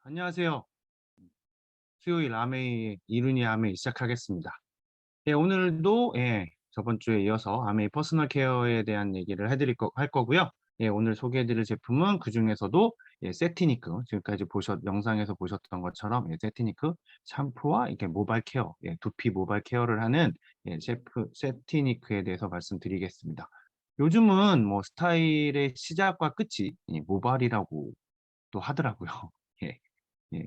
안녕하세요. 수요일 아메이 이른이 아메이 시작하겠습니다. 오늘도 저번 주에 이어서 아메이 퍼스널 케어에 대한 얘기를 할 거고요. 오늘 소개해드릴 제품은 그 중에서도 세티니크, 지금까지 영상에서 보셨던 것처럼 세티니크 샴푸와 이렇게 모발 케어, 두피 모발 케어를 하는 세티니크에 대해서 말씀드리겠습니다. 요즘은 뭐 스타일의 시작과 끝이 이 모발이라고 또 하더라고요. 예.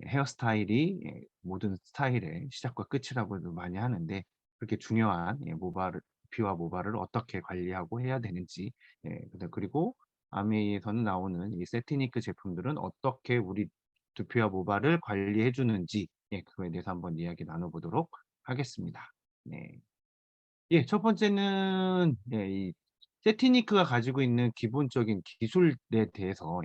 헤어스타일이 모든 스타일의 시작과 끝이라고도 많이 하는데, 그렇게 중요한 두피와 모발을 어떻게 관리하고 해야 되는지, 그리고 아메이에서는 나오는 이 세티니크 제품들은 어떻게 우리 두피와 모발을 관리해 주는지, 그거에 대해서 한번 이야기 나눠보도록 하겠습니다. 네. 첫 번째는 이 세티니크가 가지고 있는 기본적인 기술에 대해서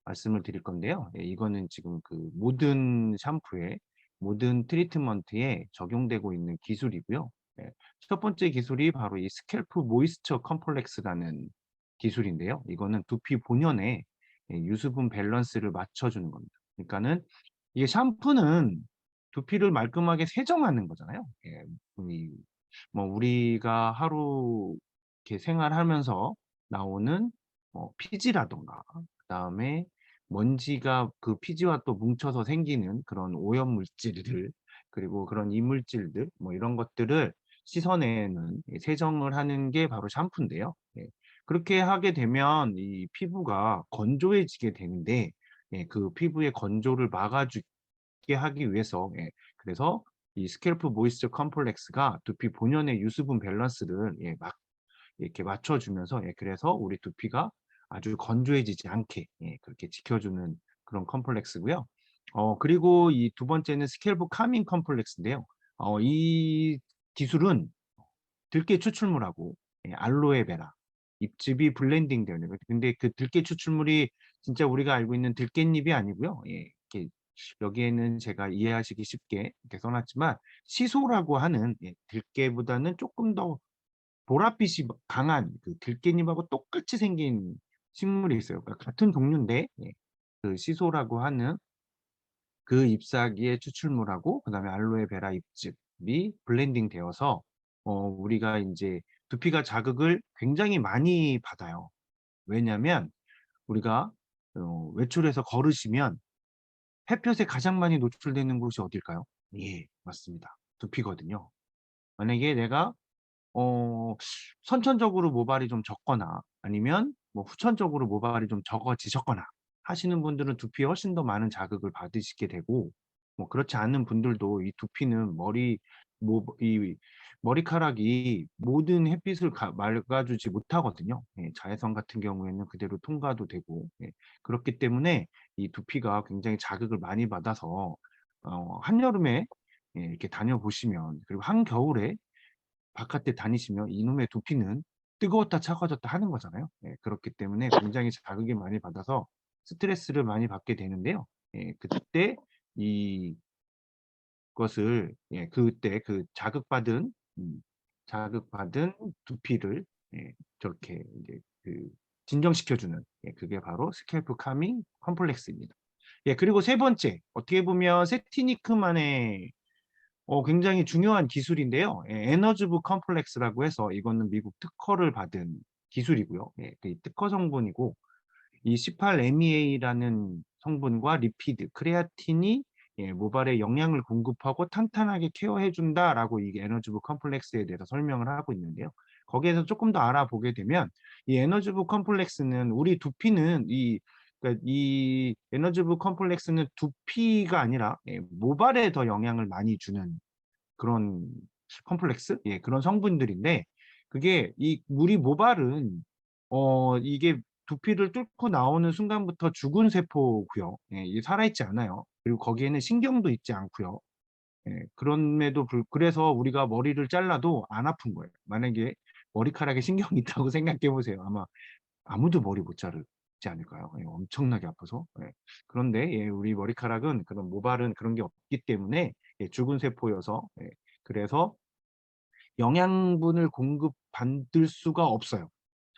말씀을 드릴 건데요. 이거는 지금 그 모든 샴푸에, 모든 트리트먼트에 적용되고 있는 기술이고요. 첫 번째 기술이 바로 이 스캘프 모이스처 컴플렉스라는 기술인데요. 이거는 두피 본연의 유수분 밸런스를 맞춰주는 겁니다. 그러니까는 이게 샴푸는 두피를 말끔하게 세정하는 거잖아요. 이 뭐 우리가 하루 이렇게 생활하면서 나오는 피지라든가, 그다음에 먼지가 그 피지와 또 뭉쳐서 생기는 그런 오염 물질들, 그리고 그런 이물질들, 뭐 이런 것들을 씻어내는, 세정을 하는 게 바로 샴푸인데요. 그렇게 하게 되면 이 피부가 건조해지게 되는데, 그 피부의 건조를 막아주게 하기 위해서, 그래서 이 스캘프 모이스처 컴플렉스가 두피 본연의 유수분 밸런스를 이렇게 맞춰주면서, 그래서 우리 두피가 아주 건조해지지 않게 그렇게 지켜주는 그런 컴플렉스고요. 그리고 이 두 번째는 스캘프 카밍 컴플렉스인데요. 이 기술은 들깨 추출물하고 알로에베라, 잎즙이 블렌딩 되는 거예요. 근데 그 들깨 추출물이 진짜 우리가 알고 있는 들깻잎이 아니고요. 이렇게 여기에는 제가 이해하시기 쉽게 이렇게 써 놨지만, 시소라고 하는 들깨보다는 조금 더 보랏빛이 강한 그 들깻잎하고 똑같이 생긴 식물이 있어요. 그러니까 같은 종류인데, 그 시소라고 하는 그 잎사귀의 추출물하고 그다음에 알로에베라 잎즙이 블렌딩 되어서 우리가 인제 두피가 자극을 굉장히 많이 받아요. 왜냐면 우리가 외출해서 걸으시면 햇볕에 가장 많이 노출되는 곳이 어딜까요? 예, 맞습니다. 두피거든요. 만약에 내가 어 선천적으로 모발이 좀 적거나, 아니면 뭐 후천적으로 모발이 좀 적어지셨거나 하시는 분들은 두피에 훨씬 더 많은 자극을 받으시게 되고, 뭐 그렇지 않은 분들도 이 두피는 이 머리카락이 모든 햇빛을 막아주지 못하거든요. 자외선 같은 경우에는 그대로 통과도 되고, 그렇기 때문에 이 두피가 굉장히 자극을 많이 받아서 한여름에 이렇게 다녀보시면, 그리고 한겨울에 바깥에 다니시면 이놈의 두피는 뜨거웠다 차가워졌다 하는 거잖아요. 그렇기 때문에 굉장히 자극이 많이 받아서 스트레스를 많이 받게 되는데요. 그때 그때 그 자극받은 두피를 저렇게 이제 진정시켜 주는, 그게 바로 스캘프 카밍 컴플렉스입니다. 그리고 세 번째, 어떻게 보면 세티니크만의 굉장히 중요한 기술인데요. 에너지부 컴플렉스라고 해서, 이거는 미국 특허를 받은 기술이고요. 그 특허 성분이고, 이 18MEA라는 성분과 리피드, 크레아틴이 모발에 영양을 공급하고 탄탄하게 케어해 준다라고 이 에너지부 컴플렉스에 대해서 설명을 하고 있는데요. 거기에서 조금 더 알아보게 되면, 이 에너지부 컴플렉스는 우리 두피는 그러니까 이 에너지부 컴플렉스는 두피가 아니라 모발에 더 영향을 많이 주는 그런 컴플렉스? 그런 성분들인데, 그게 우리 모발은 이게 두피를 뚫고 나오는 순간부터 죽은 세포고요. 이게 살아있지 않아요. 그리고 거기에는 신경도 있지 않고요. 그래서 우리가 머리를 잘라도 안 아픈 거예요. 만약에 머리카락에 신경이 있다고 생각해 보세요. 아마 아무도 머리 못 자르지 않을까요? 엄청나게 아파서. 그런데 우리 머리카락은, 그런 모발은 그런 게 없기 때문에 죽은 세포여서, 그래서 영양분을 공급받을 수가 없어요.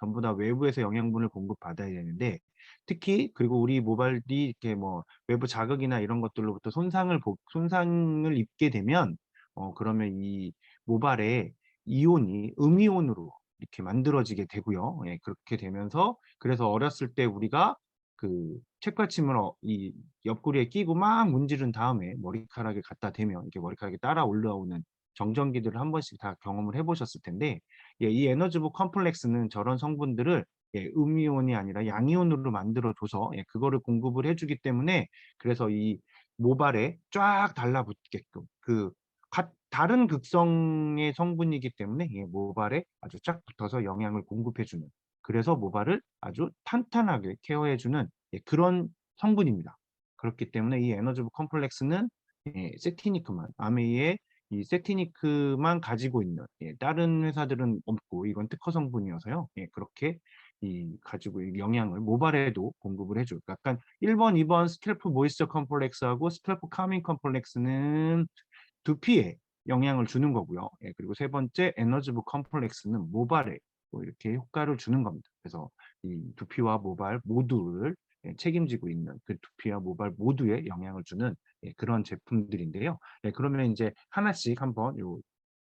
전부 다 외부에서 영양분을 공급받아야 되는데 특히 그리고 우리 모발이 이렇게 뭐 외부 자극이나 이런 것들로부터 손상을 입게 되면 그러면 이 모발에 이온이 음이온으로 이렇게 만들어지게 되고요. 예, 그렇게 되면서 그래서 어렸을 때 우리가 그 책받침을 이 옆구리에 끼고 막 문지른 다음에 머리카락에 갖다 대면 이게 머리카락이 따라 올라오는 정전기들을 한 번씩 다 경험을 해 보셨을 텐데 예, 이 에너지부 컴플렉스는 저런 성분들을 예, 음이온이 아니라 양이온으로 만들어 줘서 예, 그거를 공급을 해 주기 때문에 그래서 이 모발에 쫙 달라붙게끔 다른 극성의 성분이기 때문에 예, 모발에 아주 쫙 붙어서 영양을 공급해 주는 그래서 모발을 아주 탄탄하게 케어해 주는 예, 그런 성분입니다. 그렇기 때문에 이 에너지부 컴플렉스는 예, 세티니크만 아메이의 이 세티니크만 가지고 있는 예, 다른 회사들은 없고 이건 특허 성분이어서요. 예, 그렇게 가지고 이 영양을 모발에도 공급을 해줘요. 약간 1번, 2번 스캘프 모이스처 컴플렉스하고 스캘프 카밍 컴플렉스는 두피에 영향을 주는 거고요. 예, 그리고 세 번째 에너지부 컴플렉스는 모발에 뭐 이렇게 효과를 주는 겁니다. 그래서 이 두피와 모발 모두를 예, 책임지고 있는 그 두피와 모발 모두에 영향을 주는 예, 그런 제품들인데요. 예, 그러면 이제 하나씩 한번 요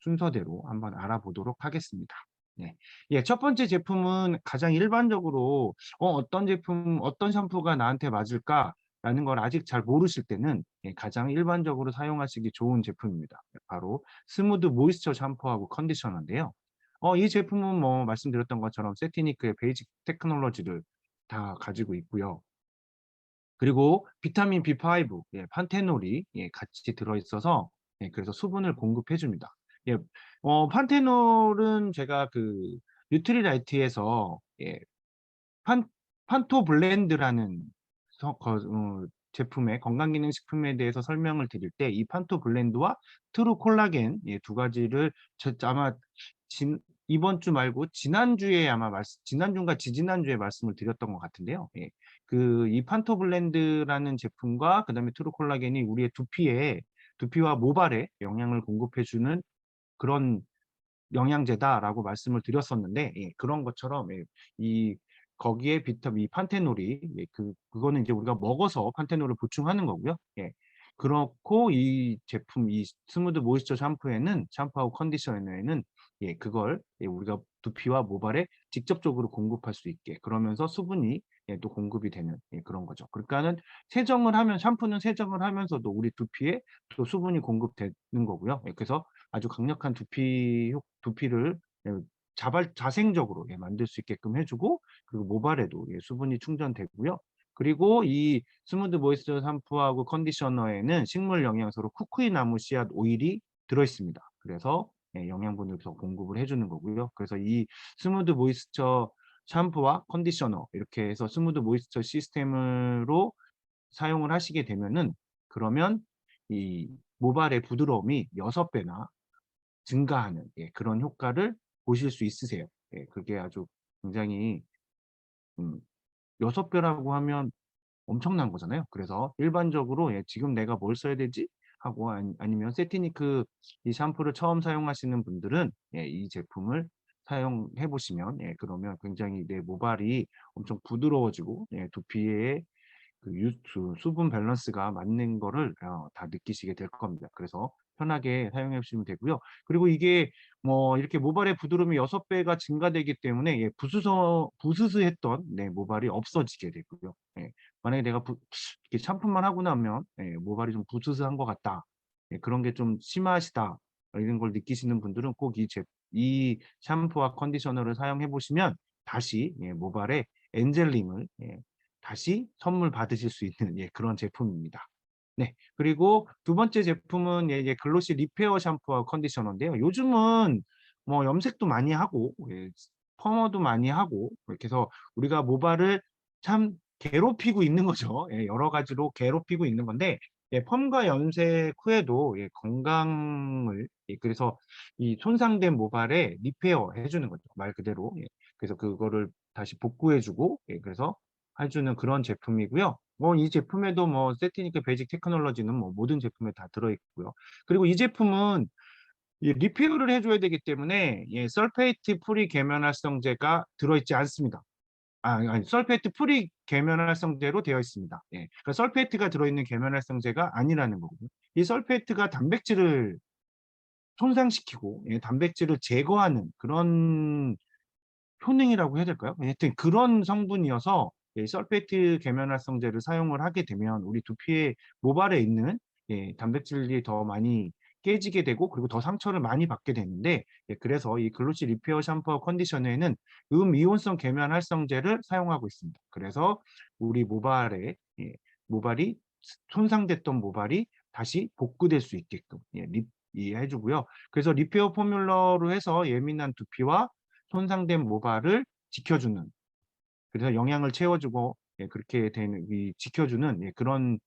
순서대로 한번 알아보도록 하겠습니다. 네. 예, 첫 번째 제품은 가장 일반적으로 어떤 제품, 어떤 샴푸가 나한테 맞을까? 라는 걸 아직 잘 모르실 때는 예, 가장 일반적으로 사용하시기 좋은 제품입니다. 바로 스무드 모이스처 샴푸하고 컨디셔너인데요. 이 제품은 뭐 말씀드렸던 것처럼 세티니크의 베이직 테크놀로지를 다 가지고 있고요. 그리고 비타민 B5, 예, 판테놀이 예, 같이 들어있어서 예, 그래서 수분을 공급해 줍니다. 예, 판테놀은 제가 그 뉴트리라이트에서 예, 판 판토 블렌드라는 제품의 건강기능식품에 대해서 설명을 드릴 때 이 판토 블렌드와 트루 콜라겐 예, 두 가지를 아마 이번 주 말고 지난주에 아마 지난주인가 지지난주에 말씀을 드렸던 것 같은데요. 예. 이 판토 블렌드라는 제품과 그다음에 트루 콜라겐이 우리의 두피와 모발에 영양을 공급해 주는 그런 영양제다라고 말씀을 드렸었는데 예, 그런 것처럼 예, 이 거기에 비타민 판테놀이 예, 그거는 이제 우리가 먹어서 판테놀을 보충하는 거고요. 예. 그렇고 이 제품 이 스무드 모이스처 샴푸하고 컨디셔너에는 예, 그걸 예, 우리가 두피와 모발에 직접적으로 공급할 수 있게 그러면서 수분이 예, 또 공급이 되는 예, 그런 거죠. 그러니까는 샴푸는 세정을 하면서도 우리 두피에 또 수분이 공급되는 거고요. 예, 그래서 아주 강력한 두피를 예, 자생적으로 예, 만들 수 있게끔 해주고 그리고 모발에도 예, 수분이 충전되고요. 그리고 이 스무드 모이스처 샴푸하고 컨디셔너에는 식물 영양소로 쿠쿠이 나무 씨앗 오일이 들어있습니다. 그래서 예, 영양분을 더 공급을 해주는 거고요. 그래서 이 스무드 모이스처 샴푸와 컨디셔너 이렇게 해서 스무드 모이스처 시스템으로 사용을 하시게 되면은 그러면 이 모발의 부드러움이 6배나 증가하는 예, 그런 효과를 보실 수 있으세요. 예, 그게 아주 굉장히 6배라고 하면 엄청난 거잖아요. 그래서 일반적으로 예, 지금 내가 뭘 써야 되지? 하고 아니면 세티니크 이 샴푸를 처음 사용하시는 분들은 예, 이 제품을 사용해 보시면 예, 그러면 굉장히 내 모발이 엄청 부드러워지고 예, 두피에 수분 밸런스가 맞는 거를 다 느끼시게 될 겁니다. 그래서 편하게 사용해 주시면 되고요. 그리고 이게 뭐 이렇게 모발의 부드러움이 6배가 증가되기 때문에 예, 부스스했던 네, 모발이 없어지게 되고요. 예, 만약에 내가 이렇게 샴푸만 하고 나면 예, 모발이 좀 부스스한 것 같다. 예, 그런 게 좀 심하시다. 이런 걸 느끼시는 분들은 꼭 이 샴푸와 컨디셔너를 사용해 보시면 다시 예, 모발에 엔젤림을 예, 다시 선물 받으실 수 있는 예, 그런 제품입니다. 네. 그리고 두 번째 제품은 예, 글로시 리페어 샴푸와 컨디셔너인데요. 요즘은 뭐 염색도 많이 하고 예, 펌어도 많이 하고 이렇게 해서 우리가 모발을 참 괴롭히고 있는 거죠. 예, 여러 가지로 괴롭히고 있는 건데 예, 펌과 염색 후에도 예, 건강을 예, 그래서 이 손상된 모발에 리페어 해주는 거죠. 말 그대로. 예, 그래서 그거를 다시 복구해주고 예, 그래서 해주는 그런 제품이고요. 이 제품에도 뭐 세티니크 베이직 테크놀로지는 뭐 모든 제품에 다 들어있고요. 그리고 이 제품은 이 리페어를 해줘야 되기 때문에 설페이트 프리 계면활성제가 들어있지 않습니다. 아니, 설페이트 프리 계면활성제로 되어 있습니다. 그러니까 설페이트가 들어있는 계면활성제가 아니라는 거거든요. 이 설페이트가 단백질을 손상시키고 단백질을 제거하는 그런 효능이라고 해야 될까요? 하여튼 그런 성분이어서 설페이트 계면활성제를 사용을 하게 되면 우리 두피의 모발에 있는 단백질이 더 많이 깨지게 되고 그리고 더 상처를 많이 받게 되는데 그래서 이 글로시 리페어 샴푸와 컨디셔너에는 이온성 계면 활성제를 사용하고 있습니다. 그래서 우리 모발이 손상됐던 모발이 다시 복구될 수 있게끔 해주고요. 그래서 리페어 포뮬러로 해서 예민한 두피와 손상된 모발을 지켜주는, 그래서 영양을 채워주고 그렇게 되는 지켜주는 그런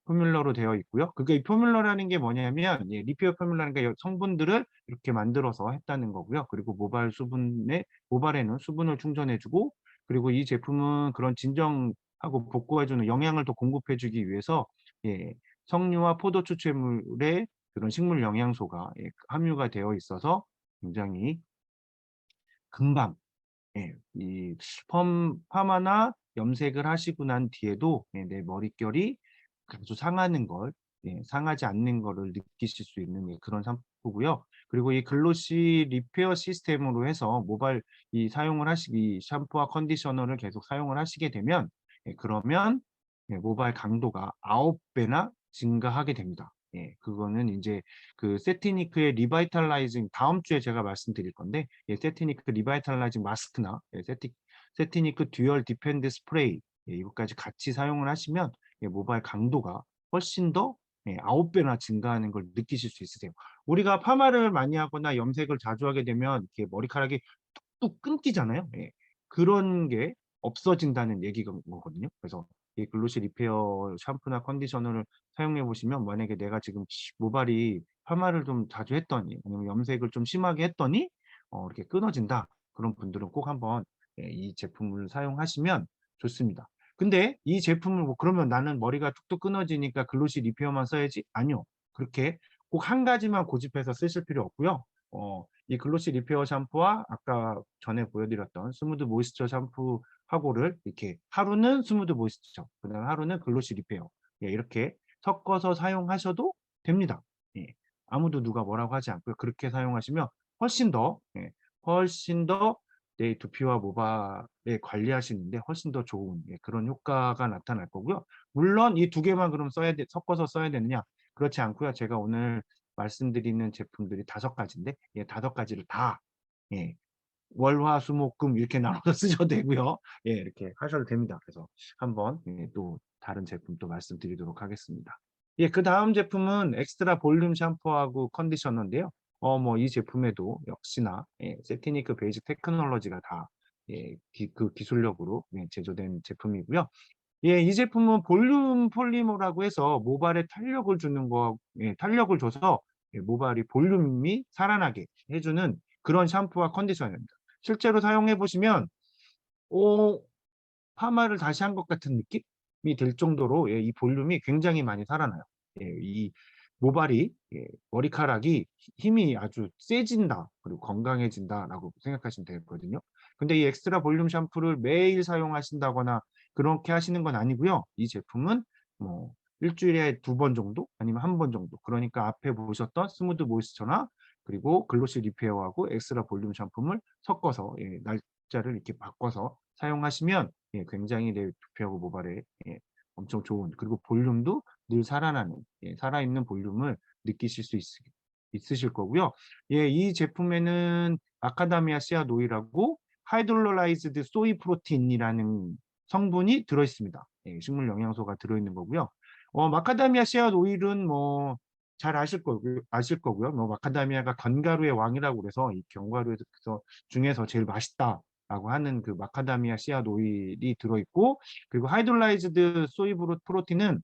포뮬러로 되어 있고요. 그게 이 포뮬러라는 게 뭐냐면 리페어 포뮬러라는 게 성분들을 이렇게 만들어서 했다는 거고요. 그리고 모발에는 수분을 충전해주고, 그리고 이 제품은 그런 진정하고 복구해주는 영양을 더 공급해주기 위해서 석류와 포도 추출물에 그런 식물 영양소가 함유가 되어 있어서 굉장히 금방 이 파마나 염색을 하시고 난 뒤에도 내 머릿결이 아주 상하지 않는 거를 느끼실 수 있는 그런 샴푸고요. 그리고 이 글로시 리페어 시스템으로 해서 이 샴푸와 컨디셔너를 계속 사용을 하시게 되면 그러면 모발 강도가 9배나 증가하게 됩니다. 그거는 이제 그 세티니크의 리바이탈라이징 다음 주에 제가 말씀드릴 건데 세티니크 리바이탈라이징 마스크나 세티니크 듀얼 디펜드 스프레이 이것까지 같이 사용을 하시면 모발 강도가 훨씬 더 9배나 증가하는 걸 느끼실 수 있으세요. 우리가 파마를 많이 하거나 염색을 자주 하게 되면 이렇게 머리카락이 뚝뚝 끊기잖아요. 그런 게 없어진다는 얘기거든요. 그래서 이 글로시 리페어 샴푸나 컨디셔너를 사용해 보시면 만약에 내가 지금 모발이 파마를 좀 자주 했더니 아니면 염색을 좀 심하게 했더니 이렇게 끊어진다. 그런 분들은 꼭 한번 이 제품을 사용하시면 좋습니다. 근데 이 제품을 그러면 나는 머리가 툭툭 끊어지니까 글로시 리페어만 써야지? 아니요. 그렇게 꼭 한 가지만 고집해서 쓰실 필요 없고요. 이 글로시 리페어 샴푸와 아까 전에 보여드렸던 스무드 모이스처 샴푸하고를 이렇게 하루는 스무드 모이스처, 그다음 하루는 글로시 리페어 이렇게 섞어서 사용하셔도 됩니다. 아무도 누가 뭐라고 하지 않고요. 그렇게 사용하시면 훨씬 더 내 두피와 모발에 관리하시는데 훨씬 더 좋은 그런 효과가 나타날 거고요. 물론 이 두 개만 그럼 섞어서 써야 되느냐? 그렇지 않고요. 제가 오늘 말씀드리는 제품들이 5가지인데 5가지를 다 예, 월화수목금 이렇게 나눠서 쓰셔도 되고요. 이렇게 하셔도 됩니다. 그래서 한번 또 다른 제품 또 말씀드리도록 하겠습니다. 그 다음 제품은 엑스트라 볼륨 샴푸하고 컨디셔너인데요. 이 제품에도 역시나 세티니크 베이직 테크놀로지가 다 그 기술력으로 제조된 제품이고요. 이 제품은 볼륨 폴리머라고 해서 모발에 탄력을 줘서 모발이 볼륨이 살아나게 해주는 그런 샴푸와 컨디셔너입니다. 실제로 사용해 보시면 오, 파마를 다시 한 것 같은 느낌이 들 정도로 이 볼륨이 굉장히 많이 살아나요. 이 모발이 머리카락이 힘이 아주 세진다 그리고 건강해진다라고 생각하시면 되거든요. 근데 이 엑스트라 볼륨 샴푸를 매일 사용하신다거나 그렇게 하시는 건 아니고요. 이 제품은 뭐 일주일에 2번 정도 아니면 1번 정도, 그러니까 앞에 보셨던 스무드 모이스처나 그리고 글로시 리페어하고 엑스트라 볼륨 샴푸를 섞어서 날짜를 이렇게 바꿔서 사용하시면 굉장히 내 두피하고 모발에 엄청 좋은, 그리고 볼륨도 늘 살아나는 살아있는 볼륨을 느끼실 수 있으실 거고요. 이 제품에는 아카다미아 씨앗 오일하고 하이드롤라이즈드 소이 프로틴이라는 성분이 들어있습니다. 식물 영양소가 들어있는 거고요. 마카다미아 씨앗 오일은 뭐 잘 아실 거고요. 마카다미아가 견과류의 왕이라고 그래서 이 견과류 중에서 제일 맛있다라고 하는 그 마카다미아 씨앗 오일이 들어있고, 그리고 하이드롤라이즈드 소이 프로틴은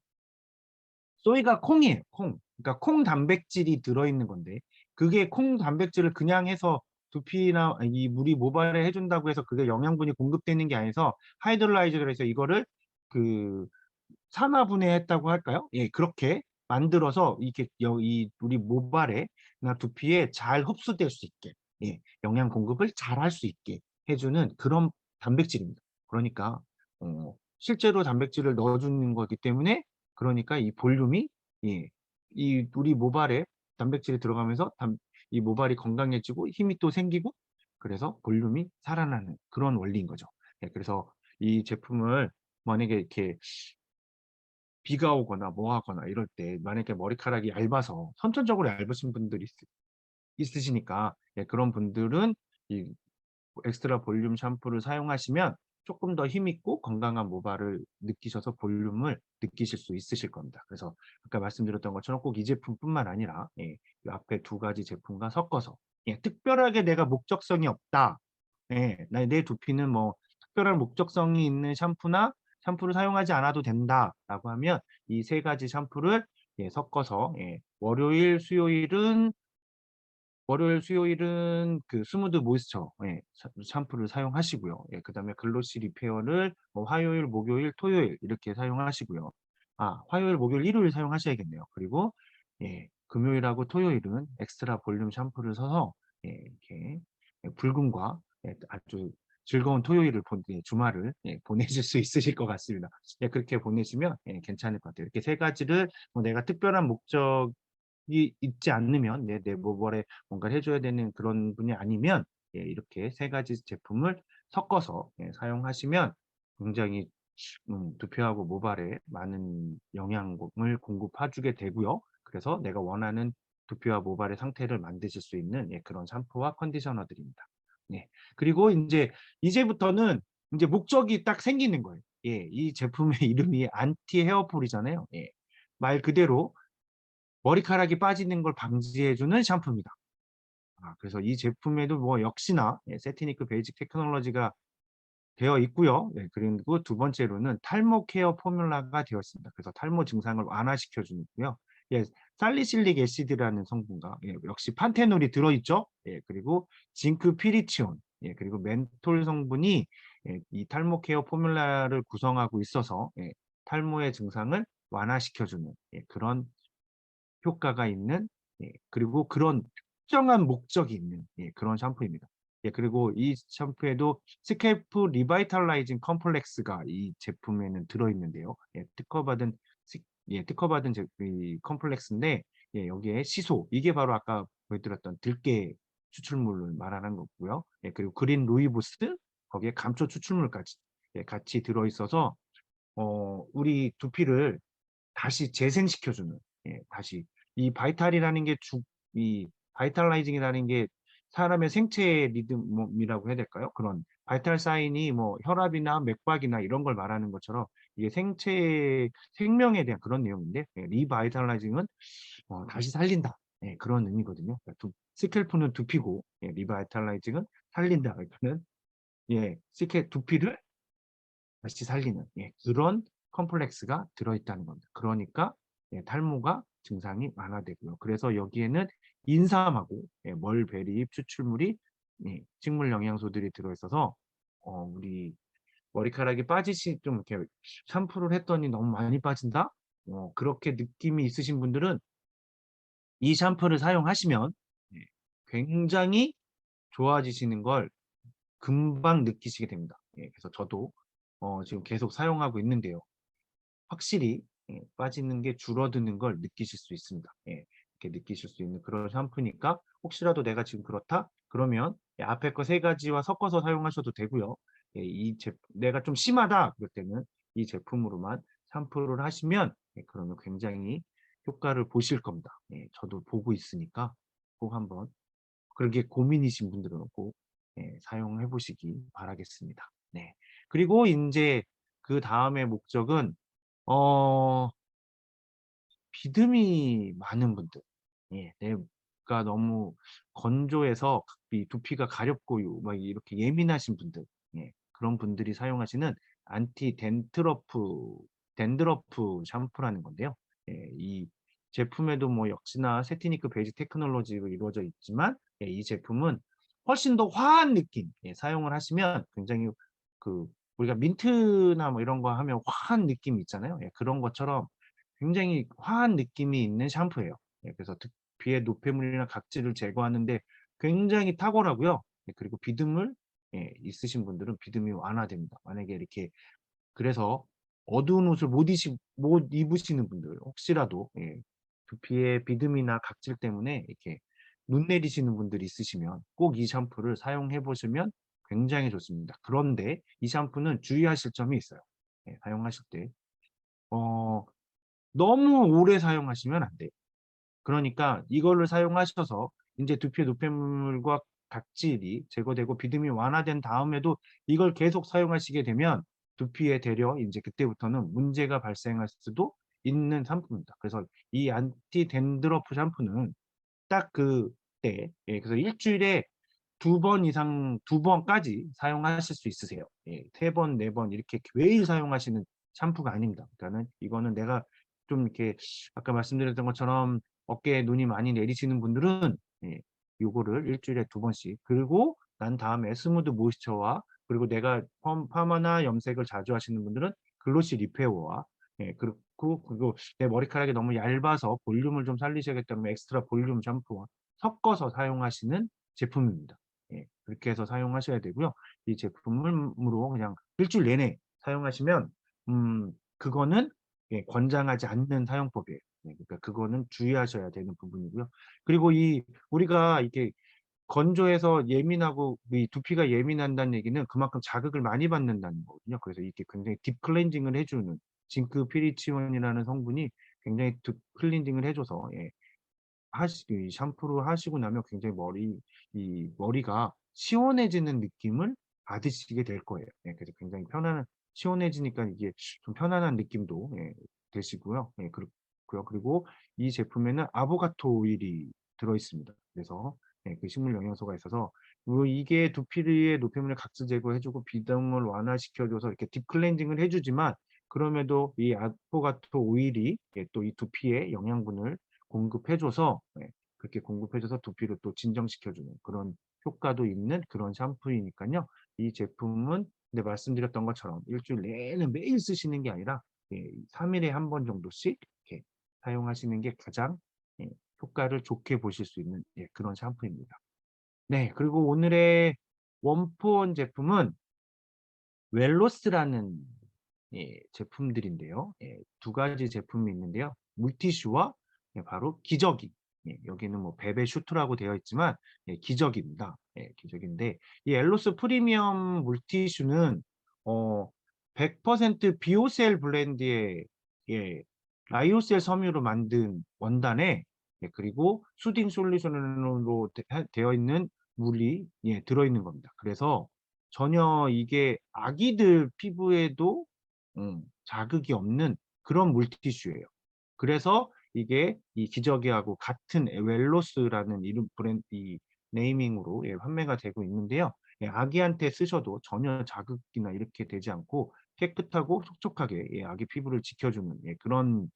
소이가 콩이에요. 콩. 그러니까 콩 단백질이 들어있는 건데 그게 콩 단백질을 그냥 해서 두피나 이 물이 모발에 해준다고 해서 그게 영양분이 공급되는 게 아니서 하이드롤라이즈를 해서 이거를 그 산화분해했다고 할까요? 그렇게 만들어서 이렇게 이 우리 모발에 두피에 잘 흡수될 수 있게, 예, 영양 공급을 잘 할 수 있게 해주는 그런 단백질입니다. 그러니까 실제로 단백질을 넣어주는 거기 때문에, 그러니까 이 볼륨이, 예, 이 우리 모발에 단백질이 들어가면서 이 모발이 건강해지고 힘이 또 생기고, 그래서 볼륨이 살아나는 그런 원리인 거죠. 예, 그래서 이 제품을 만약에 이렇게 비가 오거나 뭐 하거나 이럴 때, 만약에 머리카락이 얇아서 선천적으로 얇으신 분들이 있으시니까, 예, 그런 분들은 이 엑스트라 볼륨 샴푸를 사용하시면 조금 더 힘있고 건강한 모발을 느끼셔서 볼륨을 느끼실 수 있으실 겁니다. 그래서 아까 말씀드렸던 것처럼 꼭 이 제품뿐만 아니라, 예, 이 앞에 두 가지 제품과 섞어서, 예, 특별하게 내가 목적성이 없다, 예, 내 두피는 뭐 특별한 목적성이 있는 샴푸를 사용하지 않아도 된다라고 하면 이 세 가지 샴푸를, 예, 섞어서, 예, 월요일, 수요일은 그 스무드 모이스처, 예, 샴푸를 사용하시고요. 예, 그다음에 글로시 리페어를 뭐 화요일, 목요일, 토요일 이렇게 사용하시고요. 화요일, 목요일, 일요일 사용하셔야겠네요. 그리고, 예, 금요일하고 토요일은 엑스트라 볼륨 샴푸를 써서, 예, 이렇게, 예, 붉음과, 예, 아주 즐거운 토요일을 주말을, 예, 보내실 수 있으실 것 같습니다. 예, 그렇게 보내시면, 예, 괜찮을 것 같아요. 이렇게 세 가지를 뭐 내가 특별한 목적이 있지 않으면, 내 모발에 뭔가를 해줘야 되는 그런 분이 아니면, 예, 이렇게 세 가지 제품을 섞어서, 예, 사용하시면 굉장히 두피하고 모발에 많은 영양을 공급해주게 되고요. 그래서 내가 원하는 두피와 모발의 상태를 만드실 수 있는, 예, 그런 샴푸와 컨디셔너들입니다. 네. 그리고 이제부터는 이제 목적이 딱 생기는 거예요. 예, 이 제품의 이름이 안티 헤어폴이잖아요. 예. 말 그대로 머리카락이 빠지는 걸 방지해주는 샴푸입니다. 그래서 이 제품에도 뭐 역시나, 예, 세티니크 베이직 테크놀로지가 되어 있고요. 네, 그리고 두 번째로는 탈모 케어 포뮬라가 되어 있습니다. 그래서 탈모 증상을 완화시켜 주고요. 예, 살리실릭 애시드라는 성분과, 예, 역시 판테놀이 들어있죠. 예, 그리고 징크 피리치온, 예, 그리고 멘톨 성분이, 예, 이 탈모 케어 포뮬라를 구성하고 있어서, 예, 탈모의 증상을 완화시켜주는, 예, 그런 효과가 있는, 예, 그리고 그런 특정한 목적이 있는, 예, 그런 샴푸입니다. 예, 그리고 이 샴푸에도 스캘프 리바이탈라이징 컴플렉스가 이 제품에는 들어있는데요. 예, 특허받은 이 컴플렉스인데, 예, 여기에 시소, 이게 바로 아까 보여드렸던 들깨 추출물을 말하는 거고요. 예, 그리고 그린 루이보스, 거기에 감초 추출물까지, 예, 같이 들어있어서 우리 두피를 다시 재생시켜주는, 예, 다시 이 바이탈이라는 게 이 바이탈라이징이라는 게 사람의 생체 리듬이라고 해야 될까요? 그런 바이탈 사인이 뭐 혈압이나 맥박이나 이런 걸 말하는 것처럼 이게 생명에 대한 그런 내용인데, 예, 리바이탈라이징은 다시 살린다, 예, 그런 의미거든요. 그러니까 스캘프는 두피고, 예, 리바이탈라이징은 살린다. 그러니까는, 예, 두피를 다시 살리는, 예, 그런 컴플렉스가 들어있다는 겁니다. 그러니까, 예, 탈모가 증상이 완화되고요. 그래서 여기에는 인삼하고, 예, 멀베리 추출물이, 예, 식물 영양소들이 들어있어서 우리 머리카락이 좀 이렇게 샴푸를 했더니 너무 많이 빠진다, 그렇게 느낌이 있으신 분들은 이 샴푸를 사용하시면, 예, 굉장히 좋아지시는 걸 금방 느끼시게 됩니다. 예, 그래서 저도 지금 계속 사용하고 있는데요. 확실히, 예, 빠지는 게 줄어드는 걸 느끼실 수 있습니다. 예, 이렇게 느끼실 수 있는 그런 샴푸니까, 혹시라도 내가 지금 그렇다, 그러면, 예, 앞에 거 세 가지와 섞어서 사용하셔도 되고요. 예, 내가 좀 심하다 그럴 때는 이 제품으로만 샴푸를 하시면, 예, 그러면 굉장히 효과를 보실 겁니다. 예, 저도 보고 있으니까 꼭 한번, 그렇게 고민이신 분들은 꼭, 예, 사용해 보시기 바라겠습니다. 네. 그리고 인제 그다음의 목적은, 어 비듬이 많은 분들, 예, 내가 너무 건조해서 이 두피가 가렵고 막 이렇게 예민하신 분들, 예, 그런 분들이 사용하시는 안티 댄드러프 샴푸라는 건데요. 예, 이 제품에도 뭐 역시나 세티니크 베이직 테크놀로지로 이루어져 있지만, 예, 이 제품은 훨씬 더 화한 느낌, 예, 사용을 하시면 굉장히, 그 우리가 민트나 뭐 이런 거 하면 화한 느낌이 있잖아요. 예, 그런 것처럼 굉장히 화한 느낌이 있는 샴푸예요. 예, 그래서 두피의 노폐물이나 각질을 제거하는 데 굉장히 탁월하고요. 예 그리고 비듬을 있으신 분들은 비듬이 완화됩니다. 만약에 이렇게 그래서 어두운 옷을 못 입으시는 분들 혹시라도 두피에 비듬이나 각질 때문에 이렇게 눈 내리시는 분들이 있으시면 꼭 이 샴푸를 사용해 보시면 굉장히 좋습니다. 그런데 이 샴푸는 주의하실 점이 있어요. 사용하실 때. 어 너무 오래 사용하시면 안 돼요. 그러니까 이거를 사용하셔서 인제 두피의 노폐물과 각질이 제거되고 비듬이 완화된 다음에도 이걸 계속 사용하시게 되면 두피에 되려 인제 그때부터는 문제가 발생할 수도 있는 샴푸입니다. 그래서 이 안티 댄드러프 샴푸는 딱 그때 그래서 일 주일에 2번 이상 2번까지 사용하실 수 있으세요. 3 번, 4번 이렇게 매일 사용하시는 샴푸가 아닙니다. 그러니까는 이거는 내가 좀 이렇게 아까 말씀드렸던 것처럼 어깨에 눈이 많이 내리시는 분들은 요거를 일 주일에 2번씩 그리고 난 다음에 스무드 모이스처와 그리고 내가 파마나 염색을 자주 하시는 분들은 글로시 리페어와 그리고 내 머리카락이 너무 얇아서 볼륨을 좀 살리셔야겠다면 엑스트라 볼륨 샴푸와 섞어서 사용하시는 제품입니다. 그렇게 해서 사용하셔야 되고요. 이 제품으로 그냥 일 주일 내내 사용하시면 그거는 권장하지 않는 사용법이에요. 그러니까 그거는 주의하셔야 되는 부분이고요. 그리고 우리가 이렇게 건조해서 예민하고 이 두피가 예민한다는 얘기는 그만큼 자극을 많이 받는다는 거거든요. 그래서 이게 굉장히 딥 클렌징을 해 주는 징크 피리치온이라는 성분이 굉장히 딥 클렌징을 해 줘서 이 샴푸를 하시고 나면 굉장히 머리가 시원해지는 느낌을 받으시게 될 거예요. 그래서 굉장히 시원해지니까 이게 좀 편안한 느낌도 되시고요. 그렇고요. 그리고 이 제품에는 아보가토 오일이 들어 있습니다. 그래서 그 식물 영양소가 있어서 이게 두피의 노폐물을 각질 제거해 주고 비듬을 완화시켜 줘서 이렇게 딥 클렌징을 해 주지만 그럼에도 이 아보가토 오일이 또 이 두피에 영양분을 공급해 줘서 그렇게 공급해 줘서 두피를 또 진정시켜 주는 그런 효과도 있는 그런 샴푸이니깐요. 이 제품은 근데 말씀드렸던 것처럼 일 주일 내내 매일 쓰시는 게 아니라 3 일에 한 번 정도씩 이렇게 사용하시는 게 가장 예 효과를 좋게 보실 수 있는 그런 샴푸입니다. 네. 그리고 오늘의 원포원 제품은 웰로스라는 제품들인데요. 2가지 제품이 있는데요. 물티슈와 바로 기저귀. 여기는 뭐 베베 슈트라고 되어 있지만 기저귀입니다. 기저귀인데 이 엘로스 프리미엄 물티슈는 어 100% 비오셀 블렌드의 라이오셀 섬유로 만든 원단에 그리고 수딩 솔루션으로 되어 있는 물이 들어 있는 겁니다. 그래서 전혀 이게 아기들 피부에도 자극이 없는 그런 물티슈예요. 그래서 이게 이 기저귀하고 같은 웰로스라는 이름 이 네이밍으로 판매가 되고 있는데요. 아기한테 쓰셔도 전혀 자극이나 이렇게 되지 않고 깨끗하고 촉촉하게 아기 피부를 지켜주는 그런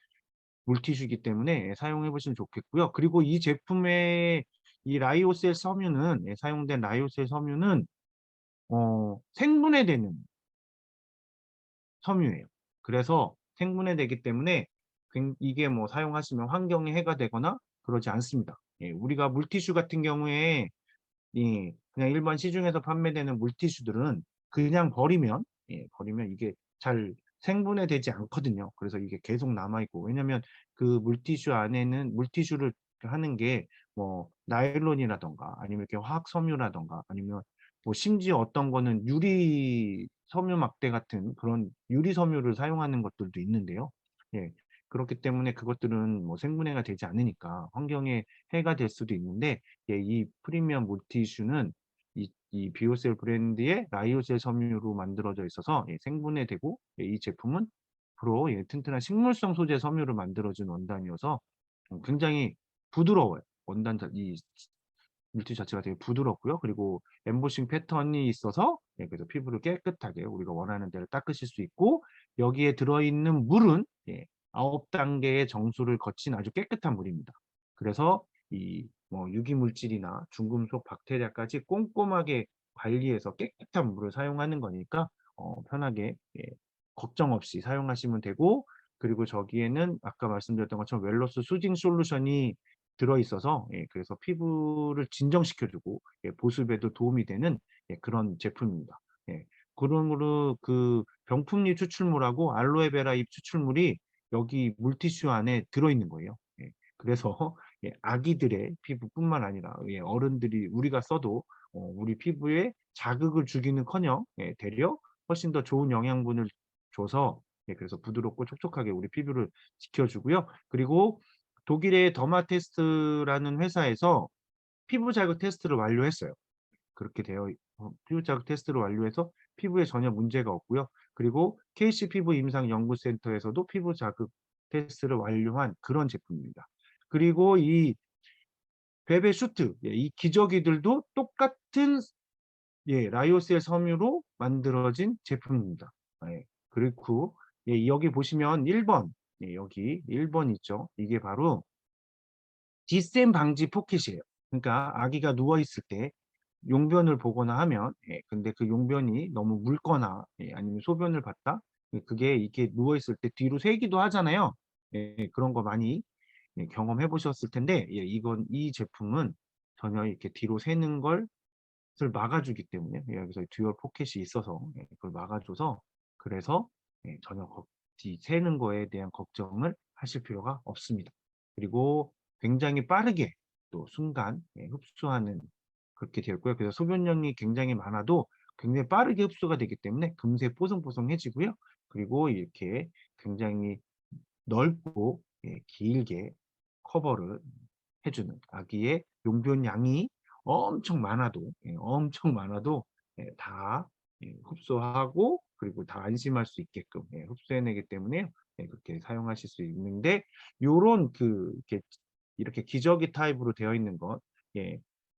물티슈이기 때문에 사용해 보시면 좋겠고요. 그리고 이 제품의 이 라이오셀 섬유는 사용된 라이오셀 섬유는 생분해되는 섬유예요. 그래서 생분해되기 때문에 이게 뭐 사용하시면 환경에 해가 되거나 그러지 않습니다. 우리가 물티슈 같은 경우에 그냥 일반 시중에서 판매되는 물티슈들은 그냥 버리면 이게 잘 생분해되지 않거든요. 그래서 이게 계속 남아 있고 왜냐면 그 물티슈 안에는 물티슈를 하는 게 뭐 나일론이라든가 아니면 이렇게 화학 섬유라든가 아니면 뭐 심지어 어떤 거는 유리 섬유 막대 같은 그런 유리 섬유를 사용하는 것들도 있는데요. 예. 그렇기 때문에 그것들은 뭐 생분해가 되지 않으니까 환경에 해가 될 수도 있는데 이 프리미엄 물티슈는 이 비오셀 브랜드의 라이오셀 섬유로 만들어져 있어서 생분해되고 이 제품은 앞으로 튼튼한 식물성 소재 섬유로 만들어진 원단이어서 굉장히 부드러워요. 이 물질 자체가 되게 부드럽고요. 그리고 엠보싱 패턴이 있어서 그래서 피부를 깨끗하게 우리가 원하는 대로 닦으실 수 있고 여기에 들어있는 물은 9 단계의 정수를 거친 아주 깨끗한 물입니다. 그래서 이 뭐 유기 물질이나 중금속, 박테리아까지 꼼꼼하게 관리해서 깨끗한 물을 사용하는 거니까 편하게 걱정 없이 사용하시면 되고 그리고 저기에는 아까 말씀드렸던 것처럼 웰로스 수딩 솔루션이 들어있어서 그래서 피부를 진정시켜 주고 보습에도 도움이 되는 그런 제품입니다. 예. 그러므로 그 병풍잎 추출물하고 알로에베라 잎 추출물이 여기 물티슈 안에 들어있는 거예요. 그래서 아기들의 피부뿐만 아니라 어른들이 우리가 써도 우리 피부에 자극을 주기는커녕 되려 훨씬 더 좋은 영양분을 줘서 그래서 부드럽고 촉촉하게 우리 피부를 지켜주고요. 그리고 독일의 더마테스트라는 회사에서 피부 자극 테스트를 완료했어요. 그렇게 피부 자극 테스트를 완료해서 피부에 전혀 문제가 없고요. 그리고 KC 피부 임상 연구센터에서도 피부 자극 테스트를 완료한 그런 제품입니다. 그리고 이 베베 슈트 이 기저귀들도 똑같은 라이오셀 섬유로 만들어진 제품입니다. 그리고 여기 보시면 1번 여기 1번 있죠. 이게 바로 뒷셈 방지 포켓이에요. 그러니까 아기가 누워 있을 때 용변을 보거나 하면 근데 그 용변이 너무 묽거나 아니면 소변을 봤다 그게 이렇게 누워 있을 때 뒤로 새기도 하잖아요. 그런 거 많이 경험해 보셨을 텐데 이 제품은 전혀 이렇게 뒤로 새는 걸 막아주기 때문에 여기서 듀얼 포켓이 있어서 그걸 막아줘서 그래서 전혀 새는 거에 대한 걱정을 하실 필요가 없습니다. 그리고 굉장히 빠르게 또 순간 흡수하는 그렇게 되었고요. 그래서 소변량이 굉장히 많아도 굉장히 빠르게 흡수가 되기 때문에 금세 뽀송뽀송해지고요. 그리고 이렇게 굉장히 넓고 길게 커버를 해주는 아기의 용변량이 엄청 많아도 다 흡수하고 그리고 다 안심할 수 있게끔 흡수해내기 때문에 그렇게 사용하실 수 있는데 요런 이렇게 기저귀 타입으로 되어 있는 것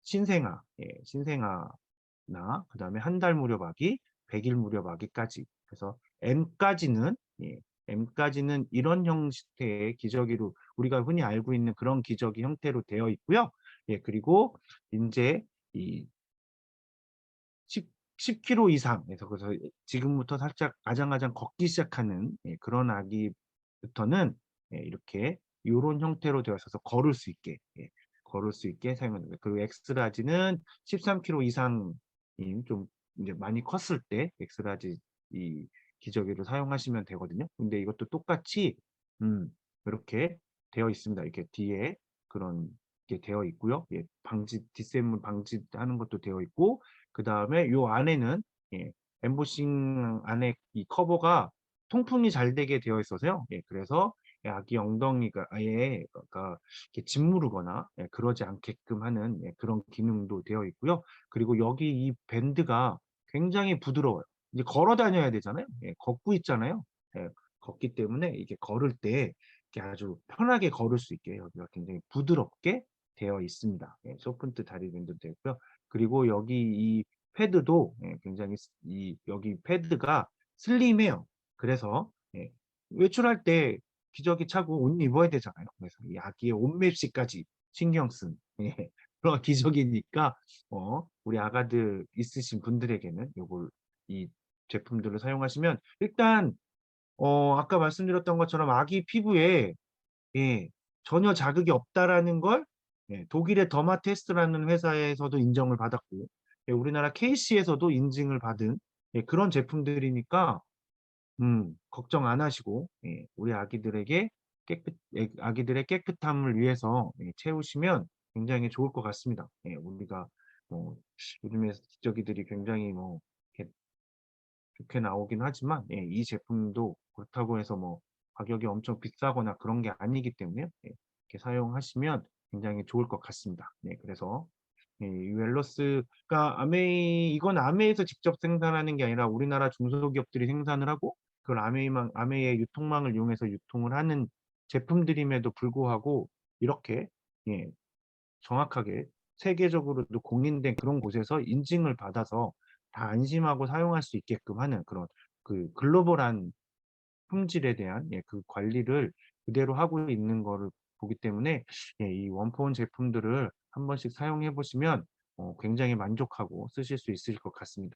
신생아나 그다음에 한 달 무렵 아기, 100일 무렵 아기까지 그래서 M까지는 이런 형태의 기저귀로 우리가 흔히 알고 있는 그런 기저귀 형태로 되어 있고요. 그리고 이제 이 10kg 이상에서 그래서 지금부터 살짝 아장아장 걷기 시작하는 그런 아기부터는 이렇게 요런 형태로 되어 있어서 걸을 수 있게 사용합니다. 그리고 엑스라지는 13kg 이상인 좀 이제 많이 컸을 때 엑스라지 이 기저귀를 사용하시면 되거든요. 근데 이것도 똑같이 이렇게 되어 있습니다. 이렇게 뒤에 그런 게 되어 있고요. 뒷샘물 방지하는 것도 되어 있고 그 다음에 요 안에는 엠보싱 안에 이 커버가 통풍이 잘 되게 되어 있어서요. 그래서 아기 엉덩이가 아예 그러니까 이렇게 짓무르거나 그러지 않게끔 하는 그런 기능도 되어 있고요. 그리고 여기 이 밴드가 굉장히 부드러워요. 이제 걸어 다녀야 되잖아요. 걷고 있잖아요. 걷기 때문에 이게 걸을 때 이렇게 아주 편하게 걸을 수 있게 여기가 굉장히 부드럽게 되어 있습니다. 소프트 다리 밴드도 되고요. 그리고 여기 이 패드도 굉장히 여기 패드가 슬림해요. 그래서 외출할 때 기저귀 차고 옷 입어야 되잖아요. 그래서 이 아기의 옷 맵시까지 신경 쓴 그런 기저귀니까 우리 아가들 있으신 분들에게는 요걸 이 제품들을 사용하시면 일단 아까 말씀드렸던 것처럼 아기 피부에 예, 전혀 자극이 없다라는 걸 독일의 더마테스트라는 회사에서도 인정을 받았고 우리나라 KC에서도 인증을 받은 그런 제품들이니까 걱정 안 하시고 우리 아기들의 깨끗함을 위해서 채우시면 굉장히 좋을 것 같습니다. 우리가 뭐 요즘에 기저귀들이 굉장히 뭐 이렇게 좋게 나오긴 하지만 이 제품도 그렇다고 해서 뭐 가격이 엄청 비싸거나 그런 게 아니기 때문에 이렇게 사용하시면 굉장히 좋을 것 같습니다. 그래서 이 웰러스가 이건 아메이에서 직접 생산하는 게 아니라 우리나라 중소기업들이 생산을 하고 그걸 아메이의 유통망을 이용해서 유통을 하는 제품들임에도 불구하고 이렇게 예, 정확하게 세계적으로도 공인된 그런 곳에서 인증을 받아서 다 안심하고 사용할 수 있게끔 하는 그런 그 글로벌한 품질에 대한 그 관리를 그대로 하고 있는 거를 보기 때문에 이 원포원 제품들을 한 번씩 사용해 보시면 굉장히 만족하고 쓰실 수 있을 것 같습니다.